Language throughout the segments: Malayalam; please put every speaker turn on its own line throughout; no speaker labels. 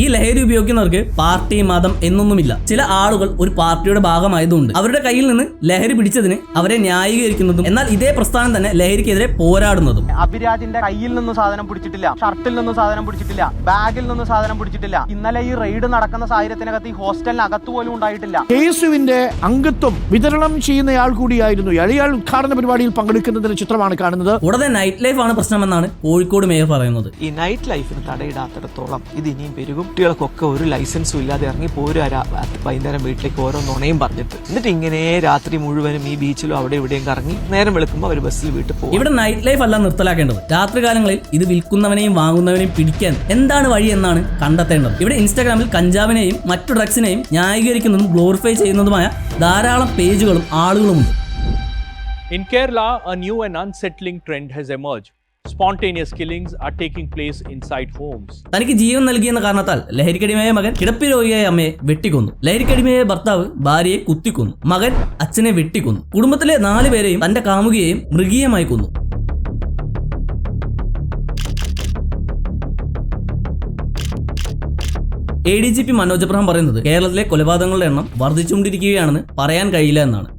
ഈ ലഹരി ഉപയോഗിക്കുന്നവർക്ക് പാർട്ടി മതം എന്നൊന്നുമില്ല. ചില ആളുകൾ ഒരു പാർട്ടിയുടെ ഭാഗമായതുകൊണ്ട് അവരുടെ കയ്യിൽ നിന്ന് ലഹരി പിടിച്ചതിന് അവരെ ന്യായീകരിക്കുന്നതും എന്നാൽ ഇതേ പ്രസ്ഥാനം തന്നെ ലഹരിക്കെതിരെ പോരാടുന്നതും.
അഭിരാജിന്റെ കയ്യിൽ നിന്ന് സാധനം പിടിച്ചിട്ടില്ല, ഷർട്ടിൽ നിന്ന് സാധനം പിടിച്ചിട്ടില്ല, ബാഗിൽ നിന്ന് സാധനം പിടിച്ചിട്ടില്ല. ഇന്നലെ ഈ റെയ്ഡ് നടക്കുന്ന സാഹചര്യത്തിനകത്ത് ഈ ഹോസ്റ്റലിനകത്ത് പോലും ഉണ്ടായിട്ടില്ല.
KSUവിന്റെ അംഗത്വം വിതരണം ചെയ്യുന്നയാൾ കൂടിയായിരുന്നു ഇയാൾ. ഉദ്ഘാടന പരിപാടിയിൽ പങ്കെടുക്കുന്നതിന്റെ ചിത്രമാണ് കാണുന്നത്.
കൂടാതെ നൈറ്റ് ലൈഫ് ആണ് പ്രശ്നമെന്നാണ് കോഴിക്കോട് മേയർ പറയുന്നത്.
ഈ നൈറ്റ് ലൈഫിന് തടയിടാത്തിടത്തോളം ഇത് ഇനിയും പെരുകും. കുട്ടികൾക്കൊക്കെ ഒരു ലൈസൻസും ഇല്ലാതെ ഇറങ്ങി പോരാ വൈകുന്നേരം വീട്ടിലേക്ക് ഓരോ നുണയും പറഞ്ഞിട്ട് എന്നിട്ട് ഇങ്ങനെ രാത്രി മുഴുവനും ഈ ബീച്ചിലും അവിടെ ഇവിടെയും കറങ്ങി നേരം വെളുക്കുമ്പോൾ അവർ ബസ്സിൽ വീട്ടിൽ പോകും.
ഇവിടെ നൈറ്റ് ലൈഫ് അല്ല നിർത്തലാക്കേണ്ടത്. രാത്രികാലങ്ങളിൽ ഇത് വിൽക്കുന്നവനെയും വാങ്ങുന്നവനെയും പിടിക്കാൻ എന്താണ് വഴി എന്നാണ് കണ്ടെത്തേണ്ടത്. ഇവിടെ ഇൻസ്റ്റാഗ്രാമിൽ കഞ്ചാവിനെയും മറ്റു ഡ്രഗ്സിനെയും ന്യായീകരിക്കുന്നതും ഗ്ലോറിഫൈ ചെയ്യുന്നതുമായ ധാരാളം പേജുകളും ആളുകളുമുണ്ട്.
In Kerala, a new and unsettling trend has emerged. Spontaneous killings are taking place inside homes.
തനിക്ക് ജീവൻ നൽകിയെന്ന കാരണത്താൽ ലഹരിക്കടിമയായ മകൻ കിടപ്പി രോഗിയായ അമ്മയെ വെട്ടിക്കൊന്നു. ലഹരിക്കടിമയായ ഭർത്താവ് ഭാര്യയെ കുത്തിക്കൊന്നു. മകൻ അച്ഛനെ വെട്ടിക്കൊന്നു. കുടുംബത്തിലെ 4 പേരെയും തന്റെ കാമുകിയെയും മൃഗീയമായി കൊന്നു. ADGP മനോജ് എബ്രഹാം പറയുന്നത് കേരളത്തിലെ കൊലപാതകങ്ങളുടെ എണ്ണം വർദ്ധിച്ചുകൊണ്ടിരിക്കുകയാണെന്ന് പറയാൻ കഴിയില്ല എന്നാണ്.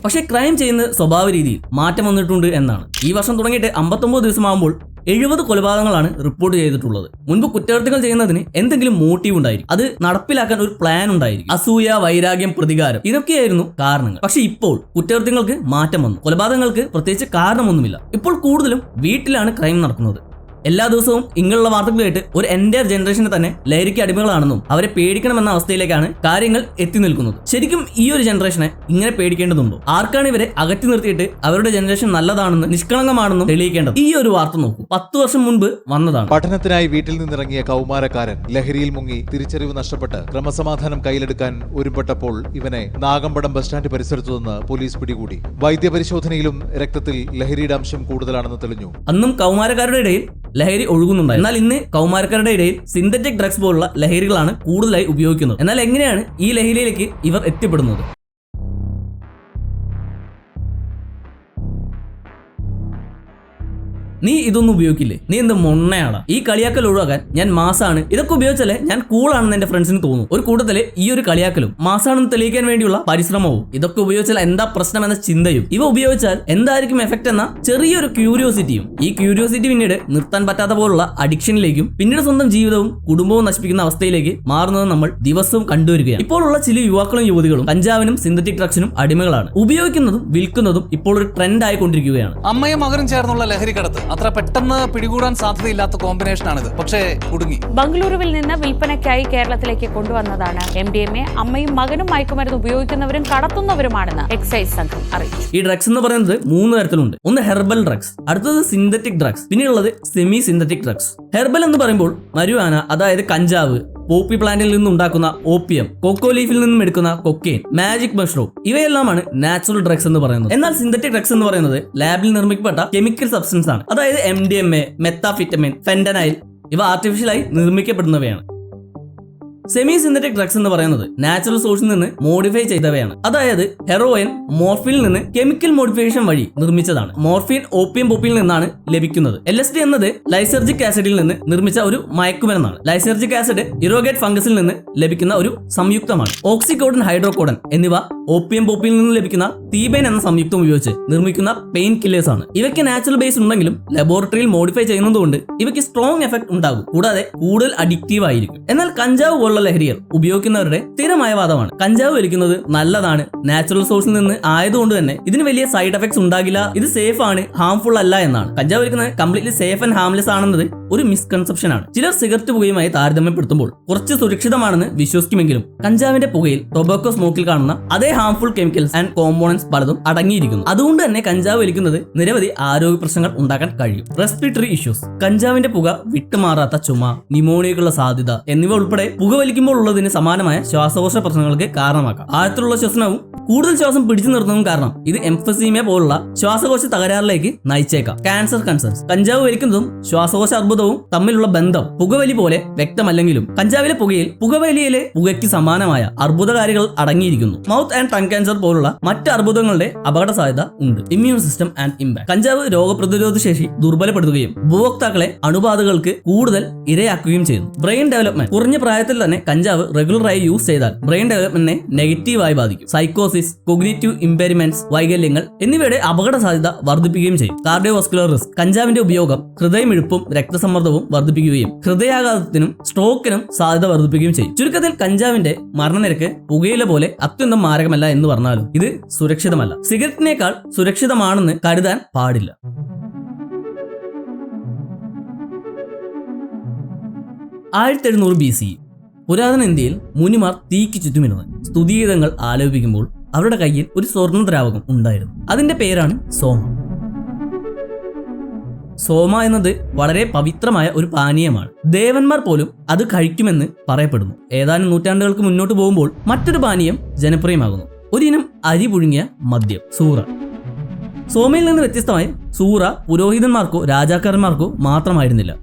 പക്ഷേ ക്രൈം ചെയ്യുന്ന സ്വഭാവ രീതിയിൽ മാറ്റം വന്നിട്ടുണ്ട് എന്നാണ്. ഈ വർഷം തുടങ്ങിയിട്ട് 59 ദിവസമാകുമ്പോൾ 70 കൊലപാതകങ്ങളാണ് റിപ്പോർട്ട് ചെയ്തിട്ടുള്ളത്. മുൻപ് കുറ്റകൃത്യങ്ങൾ ചെയ്യുന്നതിന് എന്തെങ്കിലും മോട്ടീവ് ഉണ്ടായിരിക്കും. അത് നടപ്പിലാക്കാൻ ഒരു പ്ലാൻ ഉണ്ടായിരിക്കും. അസൂയ, വൈരാഗ്യം, പ്രതികാരം ഇതൊക്കെയായിരുന്നു കാരണങ്ങൾ. പക്ഷെ ഇപ്പോൾ കുറ്റകൃത്യങ്ങൾക്ക് മാറ്റം വന്നു. കൊലപാതകങ്ങൾക്ക് പ്രത്യേകിച്ച് കാരണമൊന്നുമില്ല. ഇപ്പോൾ കൂടുതലും വീട്ടിലാണ് ക്രൈം നടക്കുന്നത്. എല്ലാ ദിവസവും ഇങ്ങനെയുള്ള വാർത്തകൾ കേട്ട് ഒരു എൻ്റയർ ജനറേഷനെ തന്നെ ലഹരിക്ക് അടിമകളാണെന്നും അവരെ പേടിക്കണമെന്ന അവസ്ഥയിലേക്കാണ് കാര്യങ്ങൾ എത്തി നിൽക്കുന്നത്. ശരിക്കും ഈ ഒരു ജനറേഷനെ ഇങ്ങനെ പേടിക്കേണ്ടതുണ്ടോ? ആർക്കാണ് ഇവരെ അകറ്റി നിർത്തിയിട്ട് അവരുടെ ജനറേഷൻ നല്ലതാണെന്ന് നിഷ്കളങ്കമാണെന്നും തെളിയിക്കേണ്ടത്? ഈ ഒരു വാർത്ത നോക്കൂ. 10 വർഷം മുൻപ് വന്നതാണ്.
പഠനത്തിനായി വീട്ടിൽ നിന്നിറങ്ങിയ കൗമാരക്കാരൻ ലഹരിയിൽ മുങ്ങി തിരിച്ചറിവ് നഷ്ടപ്പെട്ട് ക്രമസമാധാനം കയ്യിലെടുക്കാൻ ഒരുമ്പെട്ടപ്പോൾ ഇവനെ നാഗമ്പടം ബസ് സ്റ്റാൻഡ് പരിസരത്തു നിന്ന് പോലീസ് പിടികൂടി. വൈദ്യപരിശോധനയിലും രക്തത്തിൽ ലഹരിയുടെ അംശം കൂടുതലാണെന്ന് തെളിഞ്ഞു.
അന്നും കൗമാരക്കാരുടെ ഇടയിൽ ലഹരി ഒഴുകുന്നുണ്ടായി. എന്നാൽ ഇന്ന് കൗമാരക്കാരുടെ ഇടയിൽ സിന്തറ്റിക് ഡ്രഗ്സ് പോലുള്ള ലഹരികളാണ് കൂടുതലായി ഉപയോഗിക്കുന്നത്. എന്നാൽ എങ്ങനെയാണ് ഈ ലഹരിയിലേക്ക് ഇവർ എത്തിപ്പെടുന്നത്? നീ ഇതൊന്നും ഉപയോഗിക്കില്ലേ? നീ എന്ത് മൊണ്ണയാണ്? ഈ കളിയാക്കൽ ഒഴിവാക്കാൻ ഞാൻ മാസാണ്, ഇതൊക്കെ ഉപയോഗിച്ചാലേ ഞാൻ കൂളാണെന്ന് എന്റെ ഫ്രണ്ട്സിന് തോന്നും. ഒരു കൂട്ടത്തില് ഈ ഒരു കളിയാക്കലും മാസാണെന്ന് തെളിയിക്കാൻ വേണ്ടിയുള്ള പരിശ്രമവും, ഇതൊക്കെ ഉപയോഗിച്ചാൽ എന്താ പ്രശ്നം എന്ന ചിന്തയും, ഇവ ഉപയോഗിച്ചാൽ എന്തായിരിക്കും എഫക്ട് എന്ന ചെറിയൊരു ക്യൂരിയോസിറ്റിയും, ഈ ക്യൂരിയോസിറ്റി പിന്നീട് നിർത്താൻ പറ്റാത്ത പോലുള്ള അഡിക്ഷനിലേക്കും പിന്നീട് സ്വന്തം ജീവിതവും കുടുംബവും നശിപ്പിക്കുന്ന അവസ്ഥയിലേക്ക് മാറുന്നത് നമ്മൾ ദിവസവും കണ്ടുവരികയാണ്. ഇപ്പോഴുള്ള ചില യുവാക്കളും യുവതികളും കഞ്ചാവിനും സിന്തറ്റിക് ഡ്രഗ്സിനും അടിമകളാണ്. ഉപയോഗിക്കുന്നതും വിൽക്കുന്നതും ഇപ്പോൾ ഒരു ട്രെൻഡ് ആയിക്കൊണ്ടിരിക്കുകയാണ്.
അമ്മയും മകനും ചേർന്നുള്ള ലഹരി കടത്ത് അത്ര പെട്ടെന്ന് പിടികൂടാൻ സാധ്യതയില്ലാത്ത കോമ്പിനേഷനാണിത്. പക്ഷേ കുടുങ്ങി.
ബംഗളൂരുവിൽ നിന്ന് വിൽപ്പനയ്ക്കായി കേരളത്തിലേക്ക് കൊണ്ടുവന്നതാണ് MDMA. അമ്മയും മകനും മയക്കുമരുന്ന് ഉപയോഗിക്കുന്നവരും കടത്തുന്നവരുമാണെന്ന് എക്സൈസ് സംഘം അറിയിച്ചു.
ഈ ഡ്രഗ്സ് എന്ന് പറയുന്നത് 3 തരത്തിലുണ്ട്. ഒന്ന് ഹെർബൽ ഡ്രഗ്സ്, അടുത്തത് സിന്തറ്റിക് ഡ്രഗ്സ്, പിന്നെയുള്ളത് സെമി സിന്തറ്റിക് ഡ്രഗ്സ്. ഹെർബൽ എന്ന് പറയുമ്പോൾ മരുവാന, അതായത് കഞ്ചാവ്, പോപ്പി പ്ലാന്റിൽ നിന്നും ഉണ്ടാക്കുന്ന ഓപ്പിയം, കൊക്കോ ലീഫിൽ നിന്നും എടുക്കുന്ന കൊക്കെയിൻ, മാജിക് മഷ്റൂം, ഇവയെല്ലാമാണ് നാച്ചുറൽ ഡ്രഗ്സ് എന്ന് പറയുന്നത്. എന്നാൽ സിന്തറ്റിക് ഡ്രഗ്സ് എന്ന് പറയുന്നത് ലാബിൽ നിർമ്മിക്കപ്പെട്ട കെമിക്കൽ സബ്സ്റ്റൻസ് ആണ്. അതായത് MDMA, മെത്താഫിറ്റമിൻ, ഫെന്റനൈൽ, ഇവ ആർട്ടിഫിഷ്യലായി നിർമ്മിക്കപ്പെടുന്നവയാണ്. സെമി സിന്തറ്റിക് ഡ്രഗ്സ് എന്ന് പറയുന്നത് നാച്ചുറൽ സോഴ്സിൽ നിന്ന് മോഡിഫൈ ചെയ്തവയാണ്. അതായത് ഹെറോയിൻ മോർഫിനിൽ നിന്ന് കെമിക്കൽ മോഡിഫിക്കേഷൻ വഴി നിർമ്മിച്ചതാണ്. മോർഫിൻ ഓപ്പിയം പോപ്പിയിൽ നിന്നാണ് ലഭിക്കുന്നത്. LSD എന്നത് ലൈസർജിക് ആസിഡിൽ നിന്ന് നിർമ്മിച്ച ഒരു മയക്കുമരുന്നാണ്. ലൈസർജിക് ആസിഡ് ഇറോഗേറ്റ് ഫംഗസിൽ നിന്ന് ലഭിക്കുന്ന ഒരു സംയുക്തമാണ്. ഓക്സിക്കോഡൻ, ഹൈഡ്രോകോഡൻ എന്നിവ ഓപ്പിയം പോപ്പിയിൽ നിന്ന് ലഭിക്കുന്ന തീബൈൻ എന്ന സംയുക്തം ഉപയോഗിച്ച് നിർമ്മിക്കുന്ന പെയിൻ കില്ലേഴ്സ് ആണ്. ഇവയ്ക്ക് നാച്ചുറൽ ബേസ് ഉണ്ടെങ്കിലും ലബോറട്ടറിയിൽ മോഡിഫൈ ചെയ്യുന്നതുകൊണ്ട് ഇവയ്ക്ക് സ്ട്രോങ് എഫക്ട് ഉണ്ടാകും, കൂടാതെ കൂടുതൽ അഡിക്റ്റീവ് ആയിരിക്കും. എന്നാൽ കഞ്ചാവ് പോലുള്ള ലഹരികൾ ഉപയോഗിക്കുന്നവരുടെ സ്ഥിരമായ വാദമാണ് കഞ്ചാവ് വലിക്കുന്നത് നല്ലതാണ്, നാച്ചുറൽ സോഴ്സിൽ നിന്ന് ആയതുകൊണ്ട് തന്നെ ഇതിന് വലിയ സൈഡ് എഫക്ട്സ് ഉണ്ടാകില്ല, ഇത് സേഫ് ആണ്, ഹാംഫുൾ അല്ല എന്നാണ്. കഞ്ചാവ് വലിക്കുന്നത് കംപ്ലീറ്റ്ലി സേഫ് ആൻഡ് ഹാംലെസ് ആണെന്നത് ഒരു മിസ്കൺസെപ്ഷൻ ആണ്. ചിലർ സിഗരറ്റ് പുകയുമായി താരതമ്യപ്പെടുത്തുമ്പോൾ കുറച്ച് സുരക്ഷിതമാണെന്ന് വിശ്വസിക്കുമെങ്കിലും കഞ്ചാവിന്റെ പുകയിൽ ടൊബാക്കോ സ്മോക്കിൽ കാണുന്ന അതേ ഹാംഫുൾ കെമിക്കൽസ് ആൻഡ് കോമ്പോണൻസ് പലതും അടങ്ങിയിരിക്കുന്നു. അതുകൊണ്ട് തന്നെ കഞ്ചാവ് വലിക്കുന്നത് നിരവധി ആരോഗ്യ പ്രശ്നങ്ങൾ ഉണ്ടാക്കാൻ കഴിയും. റെസ്പിറേറ്ററി ഇഷ്യൂസ്, കഞ്ചാവിന്റെ പുക വിട്ടുമാറാത്ത ചുമ, ന്യൂമോണിയക്കുള്ള സാധ്യത എന്നിവ ഉൾപ്പെടെ പുക പുകവലിക്കുമ്പോൾ ഉള്ളതിന് സമാനമായ ശ്വാസകോശ പ്രശ്നങ്ങൾക്ക് കാരണമാക്കാം. ആഴത്തിലുള്ള ശ്വസനവും കൂടുതൽ ശ്വാസം പിടിച്ചു നിർത്തുന്നതും കാരണം ഇത് എംഫസീമിയ പോലുള്ള ശ്വാസകോശ തകരാറിലേക്ക് നയിച്ചേക്കാം. Cancer concerns. കഞ്ചാവ് വലിക്കുന്നതും ശ്വാസകോശ അർബുദവും തമ്മിലുള്ള ബന്ധം പുകവലി പോലെ വ്യക്തമല്ലെങ്കിലും കഞ്ചാവിലെ പുകയിൽ പുകവലിയിലെ പുകയ്ക്ക് സമാനമായ അർബുദകാരികൾ അടങ്ങിയിരിക്കുന്നു. മൗത്ത് ആൻഡ് ടങ് ക്യാൻസർ പോലുള്ള മറ്റ് അർബുദങ്ങളുടെ അപകട സാധ്യത ഉണ്ട്. Immune system and impact. കഞ്ചാവ് രോഗപ്രതിരോധ ശേഷി ദുർബലപ്പെടുത്തുകയും ഉപഭോക്താക്കളെ അണുബാധകൾക്ക് കൂടുതൽ ഇരയാക്കുകയും ചെയ്യുന്നു. Brain development. കുറഞ്ഞ പ്രായത്തിൽ തന്നെ കഞ്ചാവ് റെഗുലറായി യൂസ് ചെയ്താൽ ബ്രെയിൻ ഡെവലപ്മെന്റിനെ നെഗറ്റീവായി ബാധിക്കും. സൈക്കോസിസ്, കോഗ്നിറ്റീവ് ഇമ്പയർമെന്റ്സ്, വൈകല്യങ്ങൾ എന്നിവയുടെ അപകട സാധ്യത വർദ്ധിപ്പിക്കുകയും ചെയ്യും. Cardiovascular risk. കഞ്ചാവിന്റെ ഉപയോഗം ഹൃദയമിടിപ്പും രക്തസമ്മർദ്ദവും വർദ്ധിപ്പിക്കുകയും ഹൃദയാഘാതത്തിനും സ്ട്രോക്കിനും സാധ്യത വർദ്ധിപ്പിക്കുകയും ചെയ്യും. ചുരുക്കത്തിൽ കഞ്ചാവിന്റെ മരണനിരക്ക് പുകയില പോലെ അത്യന്തം മാരകമല്ല എന്ന് പറഞ്ഞാലും ഇത് സുരക്ഷിതമല്ല. സിഗരറ്റിനേക്കാൾ സുരക്ഷിതമാണെന്ന് കരുതാൻ പാടില്ല. 1700 BC പുരാതന ഇന്ത്യയിൽ മുനിമാർ തീക്ക് ചുറ്റുമിരുന്ന് സ്തുതിഗീതങ്ങൾ ആലപിക്കുമ്പോൾ അവരുടെ കയ്യിൽ ഒരു സ്വർണ്ണ ദ്രാവകം ഉണ്ടായിരുന്നു. അതിന്റെ പേരാണ് സോമ. സോമ എന്നത് വളരെ പവിത്രമായ ഒരു പാനീയമാണ്. ദേവന്മാർ പോലും അത് കഴിക്കുമെന്ന് പറയപ്പെടുന്നു. ഏതാനും നൂറ്റാണ്ടുകൾക്ക് മുന്നോട്ട് പോകുമ്പോൾ മറ്റൊരു പാനീയം ജനപ്രിയമാകുന്നു. ഒരിനം അരി പുഴുങ്ങിയ മദ്യം, സൂറ. സോമയിൽ നിന്ന് വ്യത്യസ്തമായി സൂറ പുരോഹിതന്മാർക്കോ രാജാക്കന്മാർക്കോ മാത്രമായിരുന്നില്ല.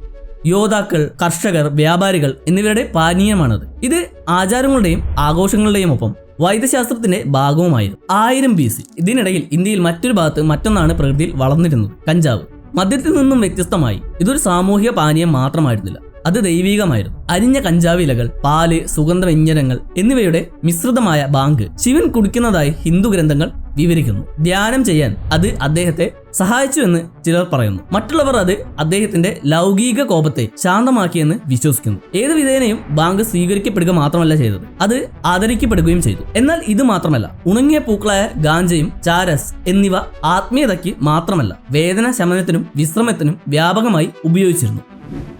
യോദ്ധാക്കൾ, കർഷകർ, വ്യാപാരികൾ എന്നിവരുടെ പാനീയമാണത്. ഇത് ആചാരങ്ങളുടെയും ആഘോഷങ്ങളുടെയും ഒപ്പം വൈദ്യശാസ്ത്രത്തിന്റെ ഭാഗവുമായിരുന്നു. 1000 BC. ഇതിനിടയിൽ ഇന്ത്യയിൽ മറ്റൊരു ഭാഗത്ത് മറ്റൊന്നാണ് പ്രകൃതിയിൽ വളർന്നിരുന്നത്, കഞ്ചാവ്. മദ്യത്തിൽ നിന്നും വ്യത്യസ്തമായി ഇതൊരു സാമൂഹിക പാനീയം മാത്രമായിരുന്നില്ല, അത് ദൈവികമായിരുന്നു. അരിഞ്ഞ കഞ്ചാവ് ഇലകൾ, പാല്, സുഗന്ധവ്യഞ്ജനങ്ങൾ എന്നിവയുടെ മിശ്രിതമായ ബാങ്ക് ശിവൻ കുടിക്കുന്നതായി ഹിന്ദു ഗ്രന്ഥങ്ങൾ വിവരിക്കുന്നു. ധ്യാനം ചെയ്യാൻ അത് അദ്ദേഹത്തെ സഹായിച്ചു എന്ന് ചിലർ പറയുന്നു. മറ്റുള്ളവർ അത് അദ്ദേഹത്തിന്റെ ലൗകിക കോപത്തെ ശാന്തമാക്കിയെന്ന് വിശ്വസിക്കുന്നു. ഏത് വിധേനയും ബാങ്ക് സ്വീകരിക്കപ്പെടുക മാത്രമല്ല ചെയ്തത്, അത് ആദരിക്കപ്പെടുകയും ചെയ്തു. എന്നാൽ ഇത് മാത്രമല്ല, ഉണങ്ങിയ പൂക്കളായ ഗാഞ്ചയും ചാരസ് എന്നിവ ആത്മീയതയ്ക്ക് മാത്രമല്ല വേദന ശമനത്തിനും വിശ്രമത്തിനും വ്യാപകമായി ഉപയോഗിച്ചിരുന്നു.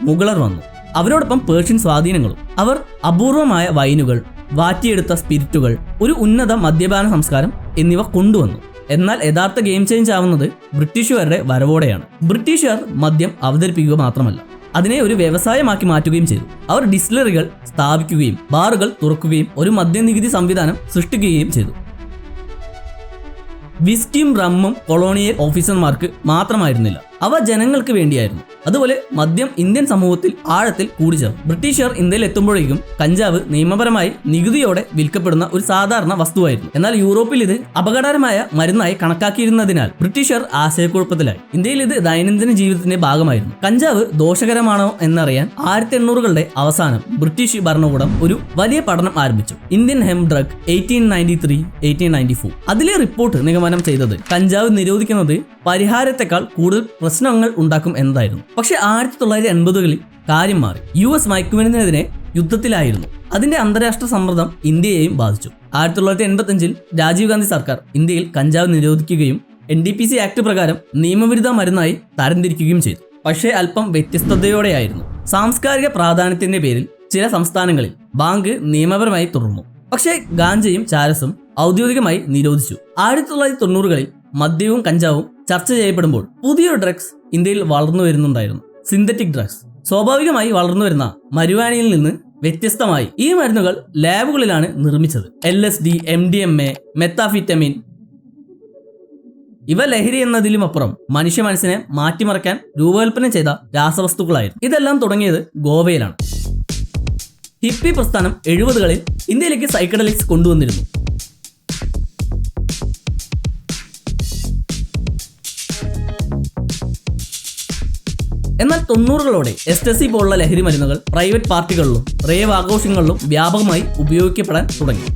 മുഗളർ വന്നു, അവരോടൊപ്പം പേർഷ്യൻ സ്വാധീനങ്ങളും. അവർ അപൂർവമായ വൈനുകൾ, വാറ്റിയെടുത്ത സ്പിരിറ്റുകൾ, ഒരു ഉന്നത മദ്യപാന സംസ്കാരം എന്നിവ കൊണ്ടുവന്നു. എന്നാൽ യഥാർത്ഥ ഗെയിം ചേഞ്ച് ആവുന്നത് ബ്രിട്ടീഷുകാരുടെ വരവോടെയാണ്. ബ്രിട്ടീഷുകാർ മദ്യം അവതരിപ്പിക്കുക മാത്രമല്ല, അതിനെ ഒരു വ്യവസായമാക്കി മാറ്റുകയും ചെയ്തു. അവർ ഡിസ്റ്റിലറികൾ സ്ഥാപിക്കുകയും ബാറുകൾ തുറക്കുകയും ഒരു മദ്യനികുതി സംവിധാനം സൃഷ്ടിക്കുകയും ചെയ്തു. വിസ്കിയും റമ്മും കൊളോണിയൽ ഓഫീസർമാർക്ക് മാത്രമായിരുന്നില്ല, അവ ജനങ്ങൾക്ക് വേണ്ടിയായിരുന്നു. അതുപോലെ മദ്യം ഇന്ത്യൻ സമൂഹത്തിൽ ആഴത്തിൽ കൂടിച്ചേർന്നു. ബ്രിട്ടീഷുകാർ ഇന്ത്യയിൽ എത്തുമ്പോഴേക്കും കഞ്ചാവ് നിയമപരമായി നികുതിയോടെ വിൽക്കപ്പെടുന്ന ഒരു സാധാരണ വസ്തുവായിരുന്നു. എന്നാൽ യൂറോപ്പിൽ ഇത് അപകടകരമായ മരുന്നായി കണക്കാക്കിയിരുന്നതിനാൽ ബ്രിട്ടീഷുകാർ ആശയക്കുഴപ്പത്തിലായി. ഇന്ത്യയിൽ ഇത് ദൈനംദിന ജീവിതത്തിന്റെ ഭാഗമായിരുന്നു. കഞ്ചാവ് ദോഷകരമാണോ എന്നറിയാൻ 1800കളുടെ അവസാനം ബ്രിട്ടീഷ് ഭരണകൂടം ഒരു വലിയ പഠനം ആരംഭിച്ചു, ഇന്ത്യൻ ഹെംപ് ഡ്രഗ് 1893-1894. അതിലെ റിപ്പോർട്ട് നിഗമനം ചെയ്തത് കഞ്ചാവ് നിരോധിക്കുന്നത് പരിഹാരത്തെക്കാൾ കൂടുതൽ പ്രശ്നങ്ങൾ ഉണ്ടാക്കും എന്നതായിരുന്നു. പക്ഷേ 1980കളിൽ കാര്യം മാറി. US മയക്കുമരുന്നിനെതിരെ യുദ്ധത്തിലായിരുന്നു. അതിന്റെ അന്താരാഷ്ട്ര സമ്മർദ്ദം ഇന്ത്യയെയും ബാധിച്ചു. 1985-ൽ രാജീവ് ഗാന്ധി സർക്കാർ ഇന്ത്യയിൽ കഞ്ചാവ് നിരോധിക്കുകയും NDPC ആക്ട് പ്രകാരം നിയമവിരുദ്ധ മരുന്നായി തരംതിരിക്കുകയും ചെയ്തു. പക്ഷേ അല്പം വ്യത്യസ്തതയോടെയായിരുന്നു. സാംസ്കാരിക പ്രാധാന്യത്തിന്റെ പേരിൽ ചില സംസ്ഥാനങ്ങളിൽ ബാങ്ക് നിയമപരമായി തുടർന്നു. പക്ഷേ ഗാഞ്ചയും ചാരസും ഔദ്യോഗികമായി നിരോധിച്ചു. 1990കളിൽ മദ്യവും കഞ്ചാവും ചർച്ച ചെയ്യപ്പെടുമ്പോൾ പുതിയൊരു ഡ്രഗ്സ് ഇന്ത്യയിൽ വളർന്നു വരുന്നുണ്ടായിരുന്നു, സിന്തറ്റിക് ഡ്രഗ്സ്. സ്വാഭാവികമായി വളർന്നു വരുന്ന മരുവാനിയിൽ നിന്ന് വ്യത്യസ്തമായി ഈ മരുന്നുകൾ ലാബുകളിലാണ് നിർമ്മിച്ചത്. LSD, MDMA, methamphetamine. ഇവ ലഹരി എന്നതിലുമപ്പുറം മനുഷ്യ മനസ്സിനെ മാറ്റിമറിക്കാൻ രൂപകൽപ്പന ചെയ്ത രാസവസ്തുക്കളായിരുന്നു. ഇതെല്ലാം തുടങ്ങിയത് ഗോവയിലാണ്. ഹിപ്പി പ്രസ്ഥാനം 70കളിൽ ഇന്ത്യയിലേക്ക് സൈക്കഡലിക്സ് കൊണ്ടുവന്നിരുന്നു. എന്നാൽ 90കളോടെ എസ്റ്റസി പോലുള്ള ലഹരി മരുന്നുകൾ പ്രൈവറ്റ് പാർട്ടികളിലും റേവ് ആഘോഷങ്ങളിലും വ്യാപകമായി ഉപയോഗിക്കപ്പെടാൻ തുടങ്ങി.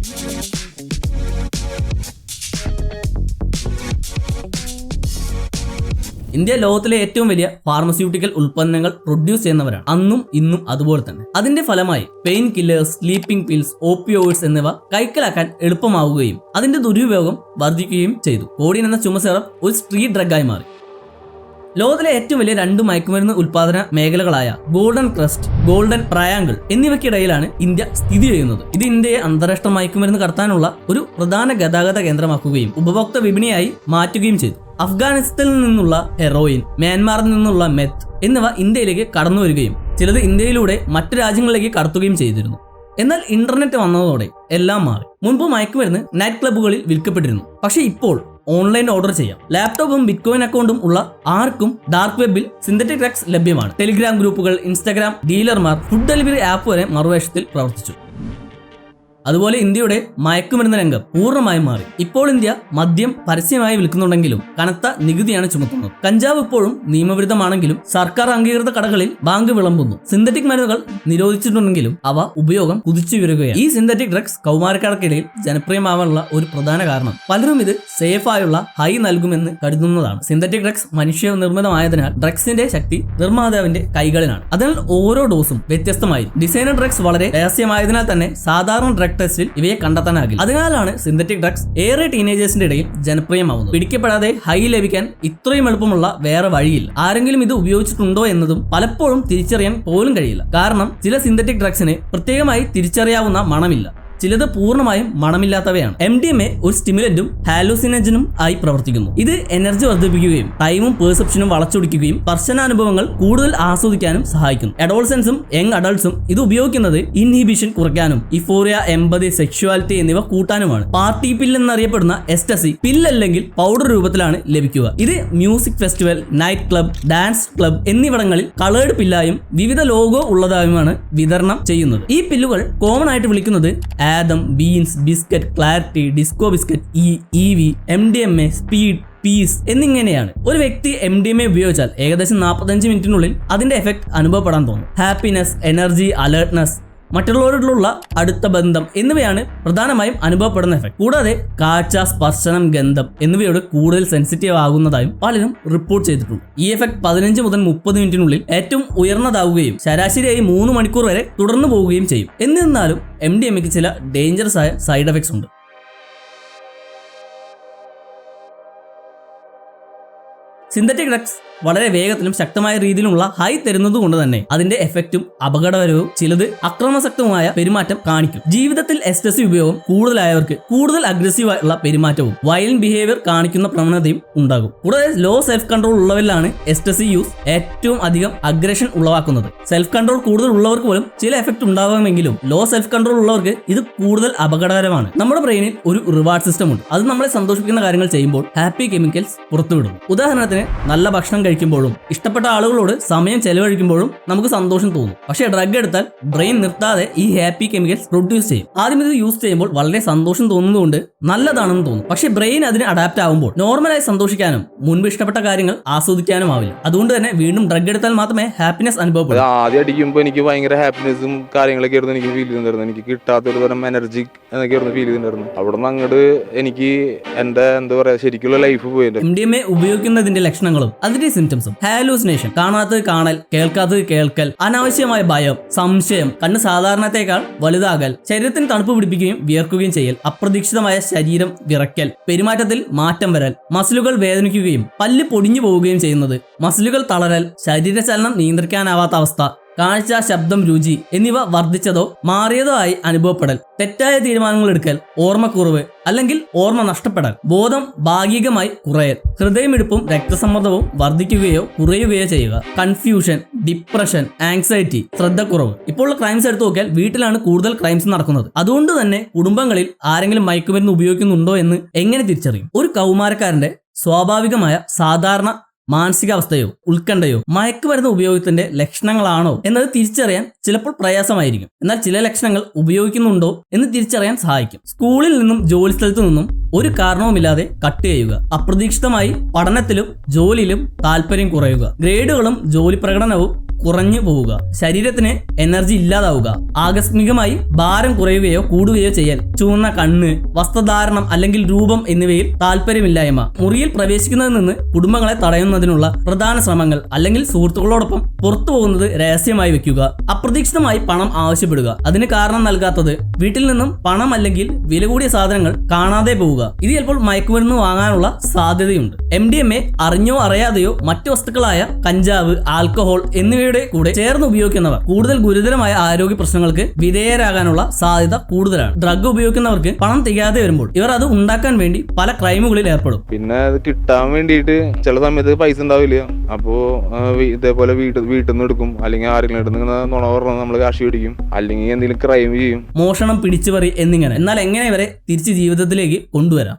ഇന്ത്യ ലോകത്തിലെ ഏറ്റവും വലിയ ഫാർമസ്യൂട്ടിക്കൽ ഉൽപ്പന്നങ്ങൾ പ്രൊഡ്യൂസ് ചെയ്യുന്നവരാണ്, അന്നും ഇന്നും അതുപോലെ തന്നെ. അതിന്റെ ഫലമായി pain killers, sleeping pills, opioids എന്നിവ കൈക്കലാക്കാൻ എളുപ്പമാവുകയും അതിന്റെ ദുരുപയോഗം വർദ്ധിക്കുകയും ചെയ്തു. കോഡിൻ എന്ന ചുമ സിറപ്പ് ഒരു സ്ട്രീറ്റ് ഡ്രഗായി മാറി. ലോകത്തിലെ ഏറ്റവും വലിയ 2 മയക്കുമരുന്ന് ഉൽപാദന മേഖലകളായ ഗോൾഡൻ ക്രസ്റ്റ്, ഗോൾഡൻ ട്രയാങ്കിൾ എന്നിവയ്ക്കിടയിലാണ് ഇന്ത്യ സ്ഥിതി ചെയ്യുന്നത്. ഇത് ഇന്ത്യയെ അന്താരാഷ്ട്ര മയക്കുമരുന്ന് കടത്താനുള്ള ഒരു പ്രധാന ഗതാഗത കേന്ദ്രമാക്കുകയും ഉപഭോക്തൃ വിപണിയായി മാറ്റുകയും ചെയ്തു. അഫ്ഗാനിസ്ഥാനിൽ നിന്നുള്ള ഹെറോയിൻ, മ്യാൻമാറിൽ നിന്നുള്ള മെത്ത് എന്നിവ ഇന്ത്യയിലേക്ക് കടന്നു വരികയും ചിലത് ഇന്ത്യയിലൂടെ മറ്റു രാജ്യങ്ങളിലേക്ക് കടത്തുകയും ചെയ്തിരുന്നു. എന്നാൽ ഇന്റർനെറ്റ് വന്നതോടെ എല്ലാം മാറി. മുൻപ് മയക്കുമരുന്ന് നൈറ്റ് ക്ലബ്ബുകളിൽ വിൽക്കപ്പെട്ടിരുന്നു. പക്ഷേ ഇപ്പോൾ ഓൺലൈൻ ഓർഡർ ചെയ്യാം. ലാപ്ടോപ്പും ബിറ്റ്കോയിൻ അക്കൗണ്ടും ഉള്ള ആർക്കും ഡാർക്ക് വെബിൽ സിന്തറ്റിക് ഡ്രഗ്സ് ലഭ്യമാണ്. ടെലിഗ്രാം ഗ്രൂപ്പുകൾ, ഇൻസ്റ്റാഗ്രാം ഡീലർമാർ, ഫുഡ് ഡെലിവറി ആപ്പ് വരെ മറുവശത്തിൽ പ്രവർത്തിച്ചു. അതുപോലെ ഇന്ത്യയുടെ മയക്കുമരുന്ന് രംഗം പൂർണ്ണമായും മാറി. ഇപ്പോൾ ഇന്ത്യ മദ്യം പരസ്യമായി വിൽക്കുന്നുണ്ടെങ്കിലും കനത്ത നികുതിയാണ് ചുമത്തുന്നത്. കഞ്ചാവ് ഇപ്പോഴും നിയമവിരുദ്ധമാണെങ്കിലും സർക്കാർ അംഗീകൃത കടകളിൽ ബാങ്ക് വിളമ്പുന്നു. സിന്തറ്റിക് മരുന്നുകൾ നിരോധിച്ചിട്ടുണ്ടെങ്കിലും അവ ഉപയോഗം കുതിച്ചുയരുകയാണ്. ഈ സിന്തറ്റിക് ഡ്രഗ്സ് കൗമാരക്കാർക്കിടയിൽ ജനപ്രിയമാവാനുള്ള ഒരു പ്രധാന കാരണം പലരും ഇത് സേഫായുള്ള ഹൈ നൽകുമെന്ന് കരുതുന്നതാണ്. സിന്തറ്റിക് ഡ്രഗ്സ് മനുഷ്യ നിർമ്മിതമായതിനാൽ ഡ്രഗ്സിന്റെ ശക്തി നിർമ്മാതാവിന്റെ കൈകളിലാണ്. അതിനാൽ ഓരോ ഡോസും വ്യത്യസ്തമായിരിക്കും. ഡിസൈനർ ഡ്രഗ്സ് വളരെ രഹസ്യമായതിനാൽ തന്നെ സാധാരണ ഡ്രഗ് ടെസ്റ്റിൽ ഇവയെ കണ്ടെത്താനാകില്ല. അതിനാലാണ് സിന്തറ്റിക് ഡ്രഗ്സ് ഏറെ ടീനേജേഴ്സിന്റെ ഇടയിൽ ജനപ്രിയമാവുന്നത്. പിടിക്കപ്പെടാതെ ഹൈ ലഭിക്കാൻ ഇത്രയും എളുപ്പമുള്ള വേറെ വഴിയില്ല. ആരെങ്കിലും ഇത് ഉപയോഗിച്ചിട്ടുണ്ടോ എന്നതും പലപ്പോഴും തിരിച്ചറിയാൻ പോലും കഴിയില്ല. കാരണം ചില സിന്തറ്റിക് ഡ്രഗ്സിന് പ്രത്യേകമായി തിരിച്ചറിയാവുന്ന മണമില്ല. ചിലത് പൂർണ്ണമായും മണമില്ലാത്തവയാണ്. MDMA ഒരു സ്റ്റിമുലന്റും ഹാലൂസിനജനും ആയി പ്രവർത്തിക്കുന്നു. ഇത് എനർജി വർദ്ധിപ്പിക്കുകയും ടൈമും പെർസെപ്ഷനും വളച്ചൊടിക്കുകയും സ്പർശനാനുഭവങ്ങൾ കൂടുതൽ ആസ്വദിക്കാനും സഹായിക്കുന്നു. അഡോൾസൻസും യങ് അഡൾട്ട്സും ഇത് ഉപയോഗിക്കുന്നത് ഇൻഹിബിഷൻ കുറയ്ക്കാനും ഇഫോറിയ, എമ്പതി, സെക്ഷുവാലിറ്റി എന്നിവ കൂട്ടാനുമാണ്. പാർട്ടി പിൽ എന്നറിയപ്പെടുന്ന എസ്റ്റസി പിൽ അല്ലെങ്കിൽ പൗഡർ രൂപത്തിലാണ് ലഭിക്കുക. ഇത് music festival, night club, dance club എന്നിവിടങ്ങളിൽ കളേർഡ് പില്ലായും വിവിധ ലോഗോ ഉള്ളതായുമാണ് വിതരണം ചെയ്യുന്നത്. ഈ പില്ലുകൾ കോമൺ ആയിട്ട് വിളിക്കുന്നത് Adam, beans, biscuit, clarity, disco biscuit, EV, MDMA, speed, peace എന്നിങ്ങനെയാണ്. ഒരു വ്യക്തി MDMA ഉപയോഗിച്ചാൽ ഏകദേശം 45 മിനിറ്റിനുള്ളിൽ അതിന്റെ എഫക്ട് അനുഭവപ്പെടാൻ തോന്നും. ഹാപ്പിനെസ്, എനർജി, അലേർട്ട്നെസ്, മറ്റുള്ളവരോടുള്ള അടുത്ത ബന്ധം എന്നിവയാണ് പ്രധാനമായും അനുഭവപ്പെടുന്ന എഫക്ട്. കൂടാതെ കാഴ്ച, സ്പർശനം, ഗന്ധം എന്നിവയോട് കൂടുതൽ സെൻസിറ്റീവ് ആകുന്നതായും പലരും റിപ്പോർട്ട് ചെയ്തിട്ടുണ്ട്. ഈ എഫക്ട് 15 മുതൽ 30 മിനിറ്റിനുള്ളിൽ ഏറ്റവും ഉയർന്നതാവുകയും ശരാശരിയായി 3 മണിക്കൂർ വരെ തുടർന്നു പോവുകയും ചെയ്യും. എന്നിരുന്നാലും MDMAക്ക് ചില ഡേഞ്ചറസ് ആയ സൈഡ് എഫക്ട്സ് ഉണ്ട്. സിന്തറ്റിക് ഡ്രഗ്സ് വളരെ വേഗത്തിലും ശക്തമായ രീതിയിലുള്ള ഹൈ തരുന്നത് കൊണ്ട് തന്നെ അതിന്റെ എഫക്റ്റും അപകടകരവും ചിലത് അക്രമാസക്തവുമായ പെരുമാറ്റം കാണിക്കും. ജീവിതത്തിൽ എസ്റ്റസി ഉപയോഗം കൂടുതലായവർക്ക് കൂടുതൽ അഗ്രസീവ് ആയിട്ടുള്ള പെരുമാറ്റവും വയലന്റ് ബിഹേവിയർ കാണിക്കുന്ന പ്രവണതയും ഉണ്ടാകും. കൂടാതെ ലോ സെൽഫ് കൺട്രോൾ ഉള്ളവരിലാണ് എസ്റ്റസി യൂസ് ഏറ്റവും അധികം അഗ്രഷൻ ഉളവാക്കുന്നത്. സെൽഫ് കൺട്രോൾ കൂടുതൽ ഉള്ളവർക്ക് പോലും ചില എഫക്ട് ഉണ്ടാകുമെങ്കിലും ലോ സെൽഫ് കൺട്രോൾ ഉള്ളവർക്ക് ഇത് കൂടുതൽ അപകടകരമാണ്. നമ്മുടെ ബ്രെയിനിൽ ഒരു റിവാർഡ് സിസ്റ്റം ഉണ്ട്. അത് നമ്മളെ സന്തോഷിപ്പിക്കുന്ന കാര്യങ്ങൾ ചെയ്യുമ്പോൾ ഹാപ്പി കെമിക്കൽസ് പുറത്തുവിടുന്നു. ഉദാഹരണത്തിന് നല്ല ഭക്ഷണം കഴിക്കുമ്പോഴും ഇഷ്ടപ്പെട്ട ആളുകളോട് സമയം ചെലവഴിക്കുമ്പോഴും നമുക്ക് സന്തോഷം തോന്നും. പക്ഷേ ഡ്രഗ് എടുത്താൽ ബ്രെയിൻ നിർത്താതെ ഈ ഹാപ്പി കെമിക്കൽസ് പ്രൊഡ്യൂസ് ചെയ്യും. ആദ്യം ഇത് യൂസ് ചെയ്യുമ്പോൾ വളരെ സന്തോഷം തോന്നുന്നതുകൊണ്ട് നല്ലതാണെന്ന് തോന്നും. പക്ഷേ ബ്രെയിൻ അതിന് അഡാപ്റ്റ് ആകുമ്പോൾ നോർമലായി സന്തോഷിക്കാനും മുൻപ് ഇഷ്ടപ്പെട്ട കാര്യങ്ങൾ ആസ്വദിക്കാനും ആവില്ല. അതുകൊണ്ട് തന്നെ വീണ്ടും ഡ്രഗ് എടുത്താൽ മാത്രമേ ഹാപ്പിനെസ് അനുഭവപ്പെടൂ.
ആദ്യം അടിക്കുമ്പോൾ എനിക്ക് ഭയങ്കര ഹാപ്പിനെസ്സും കാര്യങ്ങളൊക്കെ ആയിരുന്നു എനിക്ക് ഫീൽ ചെയ്തിട്ടുണ്ടായിരുന്നു. എനിക്ക് കിട്ടാത്തൊരു തരം എനർജി എന്നൊക്കെ ആയിരുന്നു ഫീൽ ചെയ്തിട്ടുണ്ടായിരുന്നു. അവിടെ നിന്ന് അങ്ങോട്ട് എനിക്ക് എന്റെ എന്താ പറയാ ശരിക്കുള്ള ലൈഫ് പോയിട്ട്.
MDMA ഉപയോഗിക്കുന്നതിന്റെ ലക്ഷണങ്ങളും അതിന്റെ സിംറ്റംസും ഹാലൂസിനേഷൻ, കാണാത്തത് കാണൽ, കേൾക്കാത്തത് കേൾക്കൽ, അനാവശ്യമായ ഭയം, സംശയം, കണ്ണ് സാധാരണത്തേക്കാൾ വലുതാകൽ, ശരീരത്തിന് തണുപ്പ് പിടിപ്പിക്കുകയും വിയർക്കുകയും ചെയ്യൽ, അപ്രതീക്ഷിതമായ ശരീരം വിറയ്ക്കൽ, പെരുമാറ്റത്തിൽ മാറ്റം വരൽ, മസിലുകൾ വേദനിക്കുകയും പല്ല് പൊടിഞ്ഞു പോവുകയും ചെയ്യുന്നത്, മസിലുകൾ തളരൽ, ശരീരചലനം നിയന്ത്രിക്കാനാവാത്ത അവസ്ഥ, കാഴ്ച, ശബ്ദം, രുചി എന്നിവ വർദ്ധിച്ചതോ മാറിയതോ ആയി അനുഭവപ്പെടൽ, തെറ്റായ തീരുമാനങ്ങൾ എടുക്കൽ, ഓർമ്മക്കുറവ് അല്ലെങ്കിൽ ഓർമ്മ നഷ്ടപ്പെടൽ, ബോധം ഭാഗികമായി കുറയൽ, ഹൃദയമിടിപ്പും രക്തസമ്മർദ്ദവും വർദ്ധിക്കുകയോ കുറയുകയോ ചെയ്യുക, കൺഫ്യൂഷൻ, ഡിപ്രഷൻ, ആങ്സൈറ്റി, ശ്രദ്ധക്കുറവ്. ഇപ്പോൾ ക്രൈംസ് എടുത്തു നോക്കിയാൽ വീട്ടിലാണ് കൂടുതൽ ക്രൈംസ് നടക്കുന്നത്. അതുകൊണ്ട് തന്നെ കുടുംബങ്ങളിൽ ആരെങ്കിലും മയക്കുമരുന്ന് ഉപയോഗിക്കുന്നുണ്ടോ എന്ന് എങ്ങനെ തിരിച്ചറിയും? ഒരു കൗമാരക്കാരന്റെ സ്വാഭാവികമായ സാധാരണ മാനസികാവസ്ഥയോ ഉത്കണ്ഠയോ മയക്കുമരുന്ന് ഉപയോഗത്തിന്റെ ലക്ഷണങ്ങളാണോ എന്നത് തിരിച്ചറിയാൻ ചിലപ്പോൾ പ്രയാസമായിരിക്കും. എന്നാൽ ചില ലക്ഷണങ്ങൾ ഉപയോഗിക്കുന്നുണ്ടോ എന്ന് തിരിച്ചറിയാൻ സഹായിക്കും. സ്കൂളിൽ നിന്നും ജോലി സ്ഥലത്തു നിന്നും ഒരു കാരണവുമില്ലാതെ കട്ട് ചെയ്യുക, അപ്രതീക്ഷിതമായി പഠനത്തിലും ജോലിയിലും താല്പര്യം കുറയുക, ഗ്രേഡുകളും ജോലി പ്രകടനവും കുറഞ്ഞു പോവുക, ശരീരത്തിന് എനർജി ഇല്ലാതാവുക, ആകസ്മികമായി ഭാരം കുറയുകയോ കൂടുകയോ ചെയ്യൽ, ചുവന്ന കണ്ണ്, വസ്ത്രധാരണം അല്ലെങ്കിൽ രൂപം എന്നിവയിൽ താല്പര്യമില്ലായ്മ, മുറിയിൽ പ്രവേശിക്കുന്നതിൽ നിന്ന് കുടുംബങ്ങളെ തടയുന്നതിനുള്ള പ്രധാന ശ്രമങ്ങൾ അല്ലെങ്കിൽ സുഹൃത്തുക്കളോടൊപ്പം പുറത്തു പോകുന്നത് രഹസ്യമായി വെക്കുക, അപ്രതീക്ഷിതമായി പണം ആവശ്യപ്പെടുക, അതിന് കാരണം നൽകാത്തത്, വീട്ടിൽ നിന്നും പണം അല്ലെങ്കിൽ വില കൂടിയ സാധനങ്ങൾ കാണാതെ പോവുക. ഇത് ചിലപ്പോൾ മയക്കുമരുന്ന് വാങ്ങാനുള്ള സാധ്യതയുണ്ട്. MDMA അറിഞ്ഞോ അറിയാതെയോ മറ്റു വസ്തുക്കളായ കഞ്ചാവ്, ആൽക്കഹോൾ എന്നിവയുടെ കൂടെ ചേർന്ന് ഉപയോഗിക്കുന്നവർ കൂടുതൽ ഗുരുതരമായ ആരോഗ്യ പ്രശ്നങ്ങൾക്ക് വിധേയരാകാനുള്ള സാധ്യത കൂടുതലാണ്. ഡ്രഗ് ഉപയോഗിക്കുന്നവർക്ക് പണം തികയാതെ വരുമ്പോൾ ഇവർ അത് ഉണ്ടാക്കാൻ വേണ്ടി പല ക്രൈമുകളിൽ ഏർപ്പെടും.
പിന്നെ അത് കിട്ടാൻ വേണ്ടിയിട്ട് ചില സമയത്ത് പൈസ ഉണ്ടാവില്ല. അപ്പോൾ ഇതേപോലെ വീട്ടിൽ നിന്ന് എടുക്കും, അല്ലെങ്കിൽ ആരെങ്കിലും എടുക്കുന്ന നുണ പറഞ്ഞാൽ നമ്മൾ കാശ് പിടിക്കും, അല്ലെങ്കിൽ എന്തെങ്കിലും ക്രൈം ചെയ്യും.
മോഷണം, പിടിച്ചുപറി എന്നിങ്ങനെ. എന്നാൽ എങ്ങനെ ഇവരെ തിരിച്ച് ജീവിതത്തിലേക്ക് കൊണ്ടുവരാം?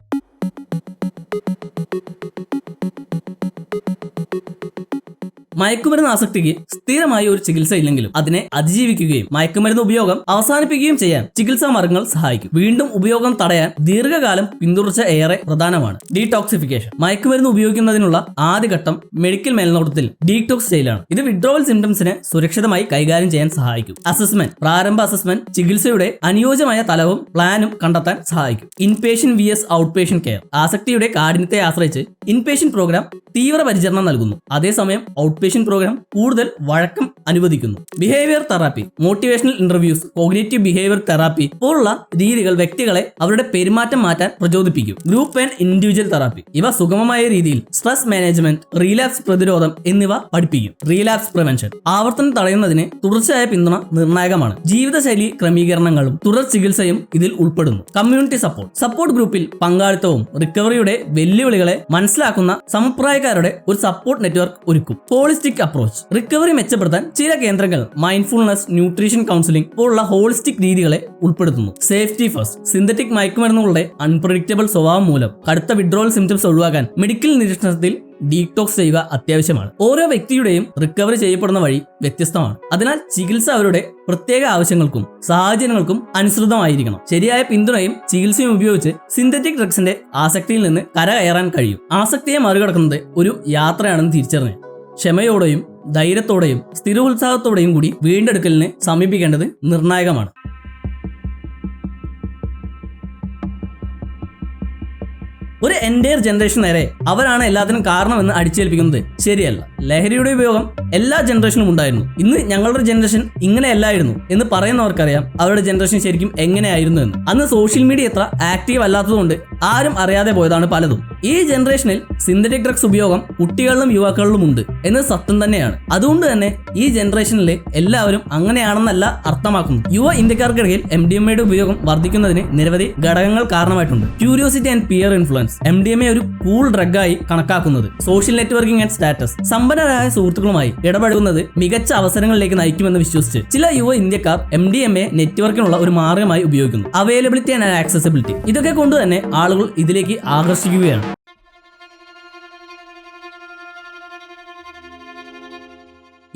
മയക്കുമരുന്ന് ആസക്തിക്ക് സ്ഥിരമായ ഒരു ചികിത്സ ഇല്ലെങ്കിലും അതിനെ അതിജീവിക്കുകയും മയക്കുമരുന്ന് ഉപയോഗം അവസാനിപ്പിക്കുകയും ചെയ്യാൻ ചികിത്സാ മാർഗങ്ങൾ സഹായിക്കും. വീണ്ടും ഉപയോഗം തടയാൻ ദീർഘകാലം പിന്തുടർച്ച ഏറെ പ്രധാനമാണ്. ഡീടോക്സിഫിക്കേഷൻ. മയക്കുമരുന്ന് ഉപയോഗിക്കുന്നതിനുള്ള ആദ്യഘട്ടം മെഡിക്കൽ മേൽനോട്ടത്തിൽ ഡീടോക്സ് ചെയ്യലാണ്. ഇത് വിഡ്രോവൽ സിംറ്റംസിനെ സുരക്ഷിതമായി കൈകാര്യം ചെയ്യാൻ സഹായിക്കും. അസസ്മെന്റ്. പ്രാരംഭ അസസ്മെന്റ് ചികിത്സയുടെ അനുയോജ്യമായ തലവും പ്ലാനും കണ്ടെത്താൻ സഹായിക്കും. Inpatient vs outpatient care. ആസക്തിയുടെ കാഠിന്യത്തെ ആശ്രയിച്ച് ഇൻപേഷ്യന്റ് പ്രോഗ്രാം തീവ്ര പരിചരണം നൽകുന്നു. അതേസമയം ഔട്ട്പേഷ്യന്റ് പ്രോഗ്രാം കൂടുതൽ വഴക്കം അനുവദിക്കുന്നു. Behaviour therapy. Motivational interviews, cognitive behaviour therapy പോലുള്ള രീതികൾ വ്യക്തികളെ അവരുടെ പെരുമാറ്റം മാറ്റാൻ പ്രചോദിപ്പിക്കും. Group and individual therapy. ഇവ സുഗമമായ രീതിയിൽ സ്ട്രെസ് മാനേജ്മെന്റ്, റീലാപ്സ് പ്രതിരോധം എന്നിവ പഠിപ്പിക്കും. Relapse prevention. ആവർത്തനം തടയുന്നതിന് തുടർച്ചയായ പിന്തുണ നിർണായകമാണ്. ജീവിതശൈലി ക്രമീകരണങ്ങളും തുടർ ചികിത്സയും ഇതിൽ ഉൾപ്പെടുന്നു. Community support. സപ്പോർട്ട് ഗ്രൂപ്പിൽ പങ്കാളിത്തവും റിക്കവറിയുടെ വെല്ലുവിളികളെ മനസ്സിലാക്കുന്ന സമപ്രായക്കാരുടെ ഒരു സപ്പോർട്ട് നെറ്റ്വർക്ക് ഒരുക്കും. Holistic approach. റിക്കവറി മെച്ചപ്പെടുത്താൻ ചില കേന്ദ്രങ്ങൾ മൈൻഡ്ഫുൾനെസ്, ന്യൂട്രീഷൻ കൗൺസിലിംഗ് പോലുള്ള ഹോളിസ്റ്റിക് രീതികളെ ഉൾപ്പെടുത്തുന്നു. Safety first. സിന്തറ്റിക് മയക്കുമരുന്നുകളുടെ അൺപ്രഡിക്റ്റബിൾ സ്വഭാവം മൂലം കടുത്ത വിഡ്രോവൽ സിംറ്റംസ് ഒഴിവാക്കാൻ മെഡിക്കൽ നിരീക്ഷണത്തിൽ ഡീടോക്സ് ചെയ്യുക അത്യാവശ്യമാണ്. ഓരോ വ്യക്തിയുടെയും റിക്കവറി ചെയ്യപ്പെടുന്ന വഴി വ്യത്യസ്തമാണ്. അതിനാൽ ചികിത്സ അവരുടെ പ്രത്യേക ആവശ്യങ്ങൾക്കും സാഹചര്യങ്ങൾക്കും അനുസൃതമായിരിക്കണം. ശരിയായ പിന്തുണയും ചികിത്സയും ഉപയോഗിച്ച് സിന്തറ്റിക് ഡ്രഗ്സിന്റെ ആസക്തിയിൽ നിന്ന് കരകയറാൻ കഴിയും. ആസക്തിയെ മറികടക്കുന്നത് ഒരു യാത്രയാണെന്ന് തിരിച്ചറിഞ്ഞ് ക്ഷമയോടെയും ധൈര്യത്തോടെയും സ്ഥിരോത്സാഹത്തോടെയും കൂടി വീണ്ടെടുക്കലിനെ സമീപിക്കേണ്ടത് നിർണായകമാണ്. ഒരു എൻറ്റയർ ജനറേഷൻ നേരെ അവരാണ് എല്ലാത്തിനും കാരണമെന്ന് അടിച്ചേൽപ്പിക്കുന്നത് ശരിയല്ല. ലഹരിയുടെ ഉപയോഗം എല്ലാ ജനറേഷനും ഉണ്ടായിരുന്നു. ഇന്ന് ഞങ്ങളുടെ ജനറേഷൻ ഇങ്ങനെയല്ലായിരുന്നു എന്ന് പറയുന്നവർക്കറിയാം അവരുടെ ജനറേഷൻ ശരിക്കും എങ്ങനെയായിരുന്നു എന്ന്. അന്ന് സോഷ്യൽ മീഡിയ എത്ര ആക്റ്റീവ് അല്ലാത്തതുകൊണ്ട് ആരും അറിയാതെ പോയതാണ് പലതും. ഈ ജനറേഷനിൽ സിന്തറ്റിക് ഡ്രഗ്സ് ഉപയോഗം കുട്ടികളിലും യുവാക്കളിലും ഉണ്ട് എന്നത് സത്യം തന്നെയാണ്. അതുകൊണ്ട് തന്നെ ഈ ജനറേഷനിലെ എല്ലാവരും അങ്ങനെയാണെന്നല്ല അർത്ഥമാക്കുന്നു. യുവ ഇന്ത്യക്കാർക്കിടയിൽ MDMAയുടെ ഉപയോഗം വർദ്ധിക്കുന്നതിന് നിരവധി ഘടകങ്ങൾ കാരണമായിട്ടുണ്ട്. Curiosity and peer influence. MDMA ഒരു കൂൾ ഡ്രഗായി കണക്കാക്കുന്നത്. Social networking and status. സമ്പന്നരായ സുഹൃത്തുക്കളുമായി ഇടപഴകുന്നത് മികച്ച അവസരങ്ങളിലേക്ക് നയിക്കുമെന്ന് വിശ്വസിച്ച് ചില യുവ ഇന്ത്യക്കാർ MDMA നെറ്റ്വർക്കിനുള്ള ഒരു മാർഗമായി ഉപയോഗിക്കുന്നു. Availability and accessibility. ഇതൊക്കെ കൊണ്ട് തന്നെ ആളുകൾ ഇതിലേക്ക് ആകർഷിക്കുകയാണ്.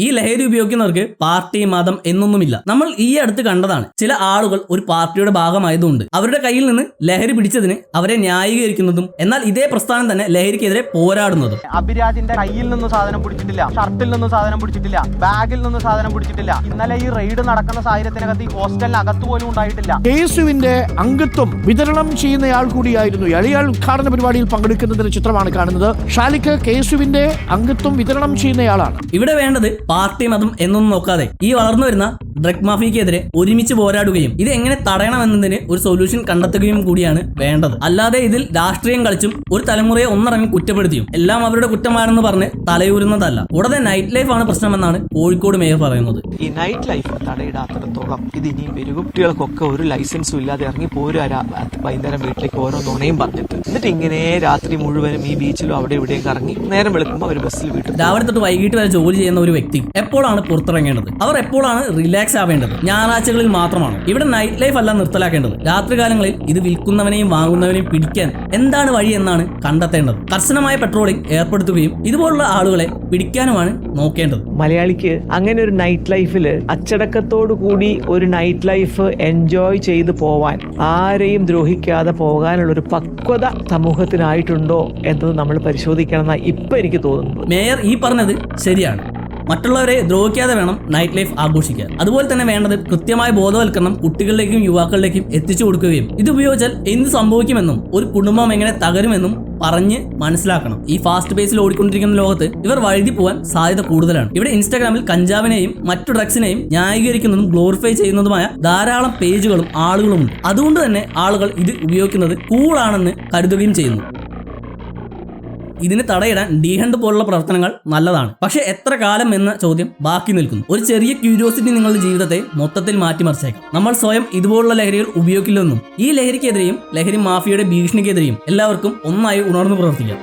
ഈ ലഹരി ഉപയോഗിക്കുന്നവർക്ക് പാർട്ടി, മതം എന്നൊന്നുമില്ല. നമ്മൾ ഈ അടുത്ത് കണ്ടതാണ്. ചില ആളുകൾ ഒരു പാർട്ടിയുടെ ഭാഗമായതുകൊണ്ട് അവരുടെ കയ്യിൽ നിന്ന് ലഹരി പിടിച്ചതിന് അവരെ ന്യായീകരിക്കുന്നതും എന്നാൽ ഇതേ പ്രസ്ഥാനം തന്നെ ലഹരിക്കെതിരെ പോരാടുന്നതും.
അഭിരാജിന്റെ കയ്യിൽ നിന്ന് സാധനം പിടിച്ചിട്ടില്ല, ഷർട്ടിൽ നിന്ന് സാധനം പിടിച്ചിട്ടില്ല, ബാഗിൽ നിന്ന് സാധനം പിടിച്ചിട്ടില്ല. ഇന്നലെ ഈ റെയ്ഡ് നടക്കുന്ന സാഹചര്യത്തിനകത്ത് ഈ ഹോസ്റ്റലിനകത്ത് പോലും ഉണ്ടായിട്ടില്ല. കേസുവിന്റെ
അംഗത്വം വിതരണം ചെയ്യുന്നയാൾ കൂടിയായിരുന്നു ഇയാൾ. ഉദ്ഘാടന പരിപാടിയിൽ പങ്കെടുക്കുന്നതിന്റെ ചിത്രമാണ് കാണുന്നത്. ഷാലിക്ക് കേസുവിന്റെ അംഗത്വം വിതരണം ചെയ്യുന്നയാളാണ്.
ഇവിടെ വേണ്ടത് പാർട്ടി, മതം എന്നൊന്നും നോക്കാതെ ഈ വളർന്നു വരുന്ന ഡ്രഗ് മാഫിയക്കെതിരെ ഒരുമിച്ച് പോരാടുകയും ഇത് എങ്ങനെ തടയണമെന്നതിന് ഒരു സൊല്യൂഷൻ കണ്ടെത്തുകയും കൂടിയാണ് വേണ്ടത്. അല്ലാതെ ഇതിൽ രാഷ്ട്രീയം കളിച്ചും ഒരു തലമുറയെ ഒന്നിറങ്ങി കുറ്റപ്പെടുത്തിയും എല്ലാം അവരുടെ കുറ്റമാണെന്ന് പറഞ്ഞ് തലയൂരുന്നതല്ല. കൂടാതെ നൈറ്റ് ലൈഫ് ആണ് പ്രശ്നമെന്നാണ് കോഴിക്കോട് മേയർ പറയുന്നത്.
ഈ നൈറ്റ് ലൈഫ് തടയിടാത്തിടത്തോളം ഇത് ഇനിയും പെരുകും. കുട്ടികൾക്കൊക്കെ ഒരു ലൈസൻസും ഇല്ലാതെ ഇറങ്ങി പോരാ വൈകുന്നേരം വീട്ടിലേക്ക് ഓരോ നുണയും പറഞ്ഞിട്ട്. എന്നിട്ട് ഇങ്ങനെ രാത്രി മുഴുവനും ഈ ബീച്ചിലും അവിടെ ഇവിടെയും കറങ്ങി നേരം വെളുക്കുമ്പോൾ അവർ ബസ്സിൽ വീട്ടിൽ
രാവിലെ തൊട്ട് വൈകിട്ട് വരെ ജോലി ചെയ്യുന്ന ഒരു വ്യക്തി എപ്പോഴാണ് പുറത്തിറങ്ങേണ്ടത്? അവർ എപ്പോഴാണ് റിലാക്സ് ആവേണ്ടത്? ഞായറാഴ്ചകളിൽ മാത്രമാണ്. ഇവിടെ നൈറ്റ് ലൈഫ് അല്ല നിർത്തലാക്കേണ്ടത്. രാത്രികാലങ്ങളിൽ ഇത് വിൽക്കുന്നവനെയും വാങ്ങുന്നവനെയും പിടിക്കാൻ എന്താണ് വഴി എന്നാണ് കണ്ടെത്തേണ്ടത്. കർശനമായ പെട്രോളിംഗ് ഏർപ്പെടുത്തുകയും ഇതുപോലുള്ള ആളുകളെ പിടിക്കാനുമാണ് നോക്കേണ്ടത്.
മലയാളിക്ക് അങ്ങനെ ഒരു നൈറ്റ് ലൈഫിൽ അച്ചടക്കത്തോടു കൂടി ഒരു നൈറ്റ് ലൈഫ് എൻജോയ് ചെയ്ത് പോവാൻ, ആരെയും ദ്രോഹിക്കാതെ പോകാനുള്ള ഒരു പക്വത സമൂഹത്തിനായിട്ടുണ്ടോ എന്നത് നമ്മൾ പരിശോധിക്കണം എന്നാണ് ഇപ്പൊ എനിക്ക് തോന്നുന്നത്.
മേയർ ഈ പറഞ്ഞത് ശരിയാണ്. മറ്റുള്ളവരെ ദ്രോഹിക്കാതെ വേണം നൈറ്റ് ലൈഫ് ആഘോഷിക്കാൻ. അതുപോലെ തന്നെ വേണ്ടത് കൃത്യമായ ബോധവൽക്കരണം കുട്ടികളിലേക്കും യുവാക്കളിലേക്കും എത്തിച്ചു കൊടുക്കുകയും ഇത് ഉപയോഗിച്ചാൽ എന്ത് സംഭവിക്കുമെന്നും ഒരു കുടുംബം എങ്ങനെ തകരുമെന്നും പറഞ്ഞ് മനസ്സിലാക്കണം. ഈ ഫാസ്റ്റ് പേസിൽ ഓടിക്കൊണ്ടിരിക്കുന്ന ലോകത്ത് ഇവർ വഴുതി പോകാൻ സാധ്യത കൂടുതലാണ്. ഇവിടെ ഇൻസ്റ്റാഗ്രാമിൽ കഞ്ചാവിനെയും മറ്റു ഡ്രഗ്സിനെയും ന്യായീകരിക്കുന്നതും ഗ്ലോറിഫൈ ചെയ്യുന്നതുമായ ധാരാളം പേജുകളും ആളുകളുമുണ്ട്. അതുകൊണ്ട് തന്നെ ആളുകൾ ഇത് ഉപയോഗിക്കുന്നത് കൂളാണെന്ന് കരുതുകയും ചെയ്യുന്നു. ഇതിന് തടയിടാൻ ഡീഹണ്ട് പോലുള്ള പ്രവർത്തനങ്ങൾ നല്ലതാണ്. പക്ഷെ എത്ര കാലം എന്ന ചോദ്യം ബാക്കി നിൽക്കുന്നു. ഒരു ചെറിയ ക്യൂരിയോസിറ്റി നിങ്ങളുടെ ജീവിതത്തെ മൊത്തത്തിൽ മാറ്റിമറിച്ചേക്കാം. നമ്മൾ സ്വയം ഇതുപോലുള്ള ലഹരികൾ ഉപയോഗിക്കില്ലെന്നും ഈ ലഹരിക്കെതിരെയും ലഹരി മാഫിയയുടെ ഭീഷണിക്കെതിരെയും എല്ലാവർക്കും ഒന്നായി ഉണർന്നു പ്രവർത്തിക്കാം.